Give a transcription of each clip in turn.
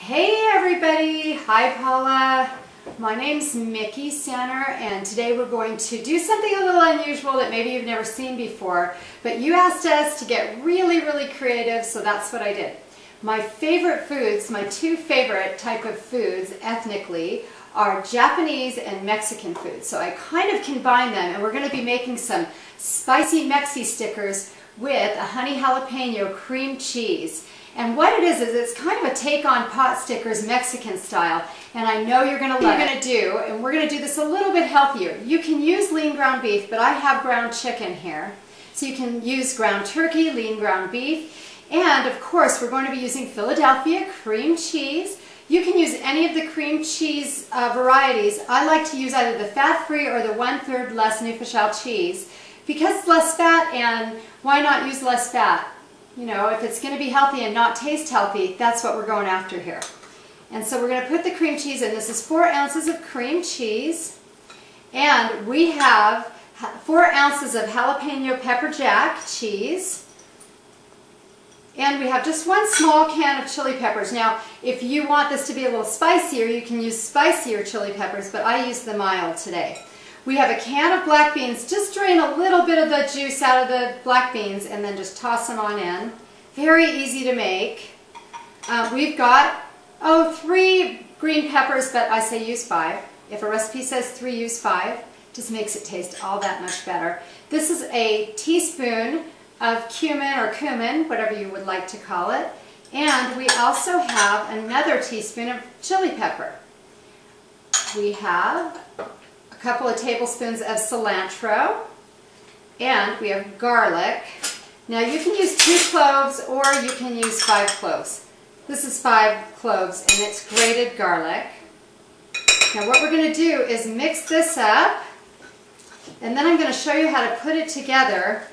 Hey everybody! Hi Paula! My name's Mickey Sanner and today we're going to do something a little unusual that maybe you've never seen before, but you asked us to get really creative, so that's what I did. My favorite foods, my two favorite type of foods ethnically, are Japanese and Mexican food. So I kind of combine them, and we're going to be making some spicy Mexi-Stickers with a honey jalapeno cream cheese. And what it is it's kind of a take on pot stickers Mexican style, and I know you're going to love it. And we're going to do this a little bit healthier. You can use lean ground beef, but I have ground chicken here. So you can use ground turkey, lean ground beef, and of course we're going to be using Philadephia cream cheese. You can use any of the cream cheese varieties. I like to use either the fat-free or the 1/3 less Neufchâtel cheese because it's less fat, and why not use less fat? You know, if it's going to be healthy and not taste healthy, that's what we're going after here. And so we're going to put the cream cheese in. This is 4 ounces of cream cheese, and we have 4 ounces of jalapeno pepper jack cheese. And we have just 1 small can of chili peppers. Now, if you want this to be a little spicier, you can use spicier chili peppers, but I used the mild today. We have a can of black beans. Just drain a little bit of the juice out of the black beans and then just toss them on in. Very easy to make. We've got, 3 green peppers, but I say use 5. If a recipe says 3, use 5. Just makes it taste all that much better. This is a teaspoon of cumin, whatever you would like to call it. And we also have another teaspoon of chili pepper. We have a couple of tablespoons of cilantro, and we have garlic. Now you can use 2 cloves or you can use 5 cloves. This is 5 cloves and it's grated garlic. Now what we're going to do is mix this up, and then I'm going to show you how to put it together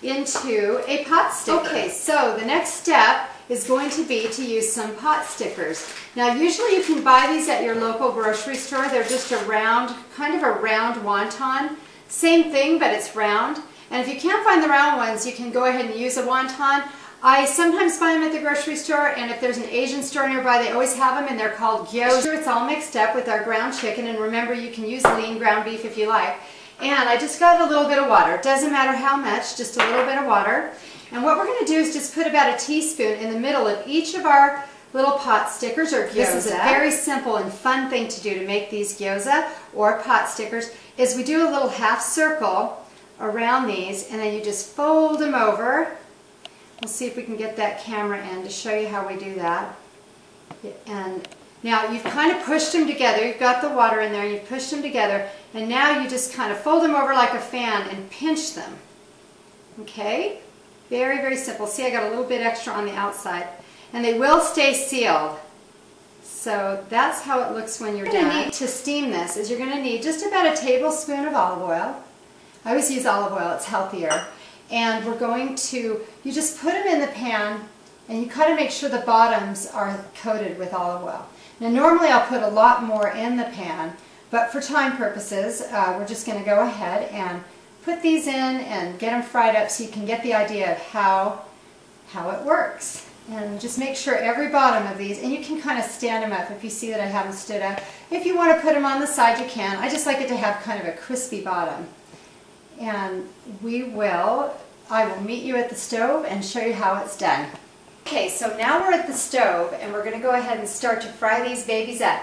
into a pot sticker. Okay, so the next step is going to be to use some pot stickers. Now usually you can buy these at your local grocery store. They're just a round, kind of a round wonton. Same thing, but it's round. And if you can't find the round ones, you can go ahead and use a wonton. I sometimes find them at the grocery store, and if there's an Asian store nearby, they always have them, and they're called gyoza. It's all mixed up with our ground chicken, and remember, you can use lean ground beef if you like. And I just got a little bit of water. It doesn't matter how much, just a little bit of water. And what we're going to do is just put about a teaspoon in the middle of each of our little pot stickers or gyoza. This is a very simple and fun thing to do to make these gyoza or pot stickers, is we do a little half circle around these, and then you just fold them over. We'll see if we can get that camera in to show you how we do that. And now you've kind of pushed them together. You've got the water in there, and you've pushed them together, and now you just kind of fold them over like a fan and pinch them. Okay? Very simple. See, I got a little bit extra on the outside. And they will stay sealed. So that's how it looks when you're done. To steam this is you're going to need just about a tablespoon of olive oil. I always use olive oil, it's healthier. And we're going to, you just put them in the pan, and you kind of make sure the bottoms are coated with olive oil. Now normally I'll put a lot more in the pan, but for time purposes, we're just going to go ahead and put these in and get them fried up so you can get the idea of how it works. And just make sure every bottom of these, and you can kind of stand them up if you see that I have them stood up. If you want to put them on the side, you can. I just like it to have kind of a crispy bottom. And I will meet you at the stove and show you how it's done. Okay, so now we're at the stove, and we're going to go ahead and start to fry these babies up.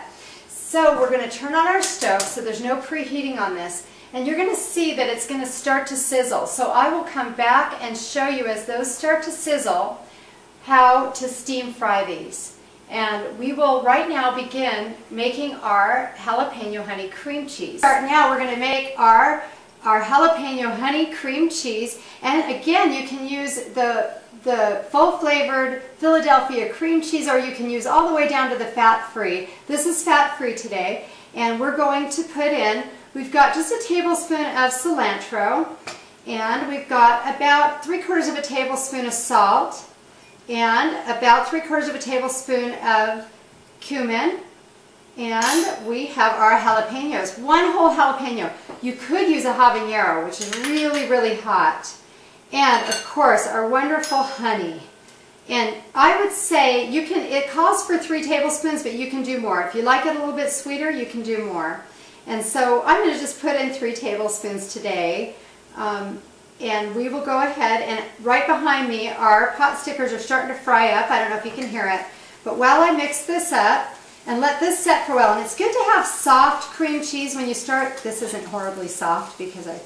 So we're going to turn on our stove so there's no preheating on this. And you're going to see that it's going to start to sizzle. So I will come back and show you as those start to sizzle how to steam fry these. And we will right now begin making our jalapeno honey cream cheese. Now we're going to make our jalapeno honey cream cheese. And again, you can use the full flavored Philadephia cream cheese, or you can use all the way down to the fat-free. This is fat-free today. And we're going to put in, we've got just a tablespoon of cilantro, and we've got about 3/4 of a tablespoon of salt, and about 3/4 of a tablespoon of cumin, and we have our jalapenos, 1 whole jalapeno. You could use a habanero, which is really hot, and of course our wonderful honey. And I would say it calls for 3 tablespoons, but you can do more. If you like it a little bit sweeter, you can do more. And so I'm going to just put in 3 tablespoons today. And we will go ahead, and right behind me our pot stickers are starting to fry up. I don't know if you can hear it. But while I mix this up and let this set for a while, and it's good to have soft cream cheese when you start. This isn't horribly soft because I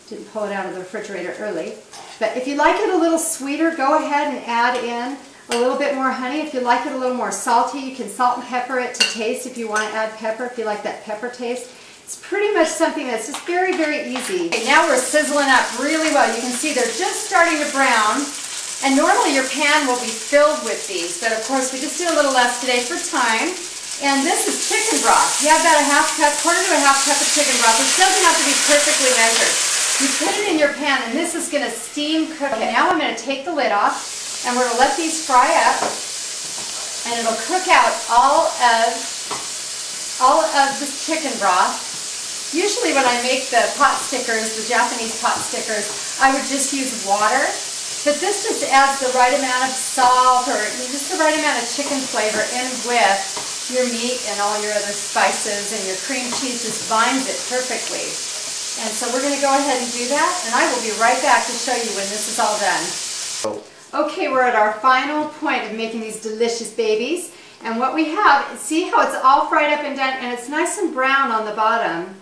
didn't pull it out of the refrigerator early. But if you like it a little sweeter, go ahead and add in a little bit more honey. If you like it a little more salty, you can salt and pepper it to taste if you want to add pepper, if you like that pepper taste. It's pretty much something that's just very, very easy. Okay, now we're sizzling up really well. You can see they're just starting to brown. And normally your pan will be filled with these, but of course we just did a little less today for time. And this is chicken broth. You have about quarter to a half cup of chicken broth. This doesn't have to be perfectly measured. You put it in your pan, and this is going to steam cook it. Now I'm going to take the lid off, and we're going to let these fry up, and it'll cook out all of this chicken broth. Usually when I make the pot stickers, the Japanese pot stickers, I would just use water, but this just adds the right amount of salt or just the right amount of chicken flavor in with your meat and all your other spices, and your cream cheese just binds it perfectly. And so we're going to go ahead and do that, and I will be right back to show you when this is all done. Okay, we're at our final point of making these delicious babies, and what we have, see how it's all fried up and done, and it's nice and brown on the bottom.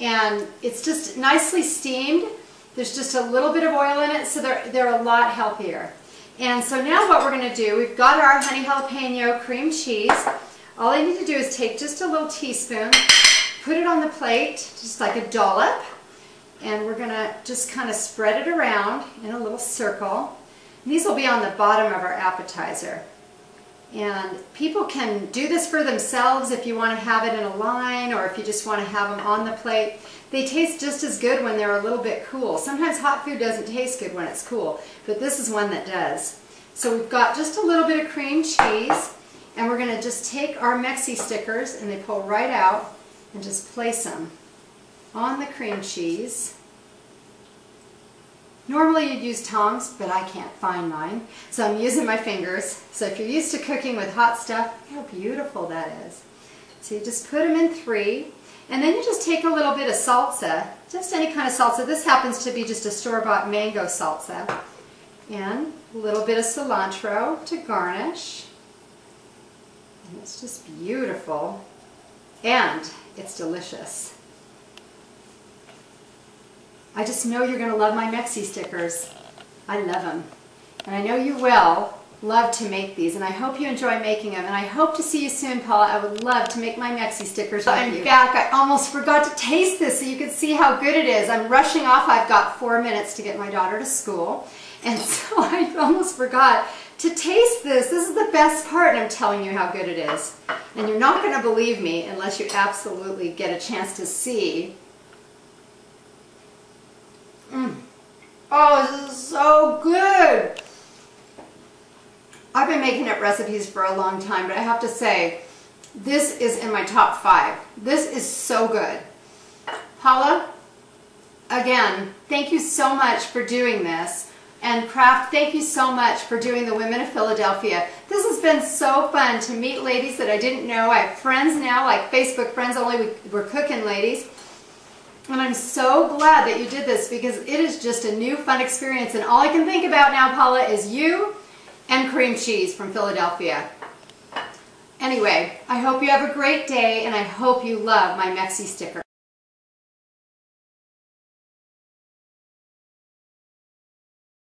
And it's just nicely steamed. There's just a little bit of oil in it, so they're a lot healthier. And so now what we're going to do, we've got our honey jalapeno cream cheese. All I need to do is take just a little teaspoon, put it on the plate, just like a dollop, and we're going to just kind of spread it around in a little circle. And these will be on the bottom of our appetizer. And people can do this for themselves if you want to have it in a line, or if you just want to have them on the plate. They taste just as good when they're a little bit cool. Sometimes hot food doesn't taste good when it's cool, but this is one that does. So we've got just a little bit of cream cheese, and we're going to just take our Mexi-Stickers, and they pull right out, and just place them on the cream cheese. Normally you'd use tongs, but I can't find mine, so I'm using my fingers. So if you're used to cooking with hot stuff, look how beautiful that is. So you just put them in 3, and then you just take a little bit of salsa, just any kind of salsa. This happens to be just a store-bought mango salsa, and a little bit of cilantro to garnish. And it's just beautiful, and it's delicious. I just know you're going to love my Mexi-Stickers. I love them. And I know you will love to make these, and I hope you enjoy making them. And I hope to see you soon, Paula. I would love to make my Mexi-Stickers with you. I'm back. I almost forgot to taste this so you can see how good it is. I'm rushing off. I've got 4 minutes to get my daughter to school. And so I almost forgot to taste this. This is the best part, and I'm telling you how good it is. And you're not going to believe me unless you absolutely get a chance to see. Oh, this is so good. I've been making up recipes for a long time, but I have to say, this is in my top 5. This is so good. Paula, again, thank you so much for doing this. And Kraft, thank you so much for doing the Women of Philadelphia. This has been so fun to meet ladies that I didn't know. I have friends now, like Facebook friends, only we're cooking ladies. And I'm so glad that you did this, because it is just a new fun experience. And all I can think about now, Paula, is you and cream cheese from Philadelphia. Anyway, I hope you have a great day, and I hope you love my Mexi-Stickers.